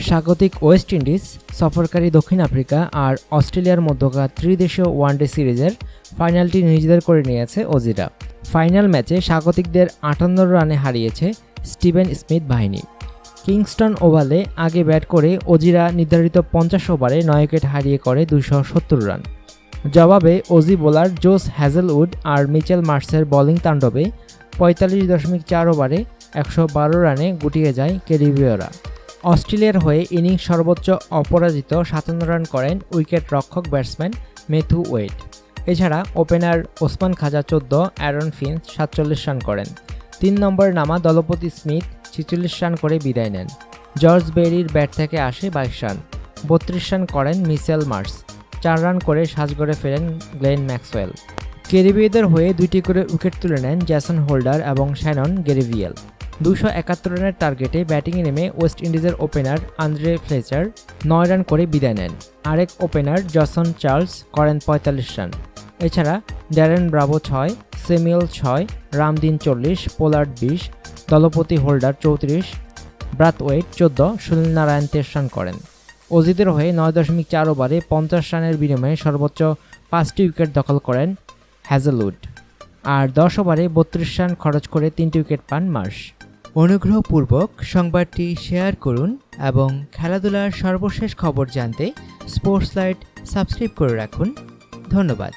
স্বাগতিক West Indies সফরকারী দক্ষিণ Africa আর অস্ট্রেলিয়ার মধ্যকার ত্রিদেশীয় ওয়ানডে সিরিজের ফাইনালটি নিজেদের করে নিয়েছে অজিরা। ফাইনাল ম্যাচে স্বাগতিকদের 58 রানে হারিয়েছে স্টিভেন স্মিথ বাহিনী। কিংস্টন ওভালে আগে ব্যাট করে অজিরা নির্ধারিত 50 ওভারে 9 উইকেট হারিয়ে করে 270 রান। জবাবে অজি বোলার জোস হ্যাজেলউড আর মিচেল মার্সের বোলিং তাণ্ডবে 45.4 ওভারে 112 রানে গুটিয়ে যায় ক্যারিবীয়রা। অস্ট্রেলিয়ার হয়ে ইনিংস সর্বোচ্চ অপরাজিত 57 রান করেন উইকেট রক্ষক ব্যাটসম্যান ম্যাথু ওয়েড। এছাড়া ওপেনার ওসমান খাজা 14, অ্যারন ফিঞ্চ 47 রান করেন। 3 নম্বরে নামা দলপতি স্মিথ 46 রান করে বিদায় নেন। জর্জ বেরির ব্যাট থেকে আসে 22 রান। 32 রান করেন মিচেল মার্স। 4 রান করে সাজঘরে ফেরেন গ্লেন ম্যাক্সওয়েল। ক্যারিবীয়দের হয়ে 2টি করে উইকেট তুলে নেন জ্যাসন হোল্ডার এবং শ্যানন গ্যারিভিয়েল। 271 রানের টার্গেটে ব্যাটিংয়ে নেমে ওয়েস্ট ইন্ডিজের ওপেনার আন্দ্রে ফ্লেচার 9 রান করে বিদায় নেন। আরেক ওপেনার জসন চার্লস করেন 45 রান। এছাড়া ড্যারেন ব্রাভো 6, স্যামুয়েল 6, রামদিন 40, পোলার্ড 20, দলপতি holder 34, Brathwaite 14, Sunil Narayan 23 run করেন। অজিদের হয়ে 9.4 ওভারে 50 রানের বিনিময়ে সর্বোচ্চ 5টি উইকেট দখল করেন হ্যাজেলউড, আর 10 ওভারে 32 রান খরচ করে 3টি উইকেট পান মার্শ। অনুগ্রহপূর্বক সংবাদটি শেয়ার করুন এবং খেলাধুলার সর্বশেষ খবর জানতে স্পোর্টস লাইট সাবস্ক্রাইব করে রাখুন। ধন্যবাদ।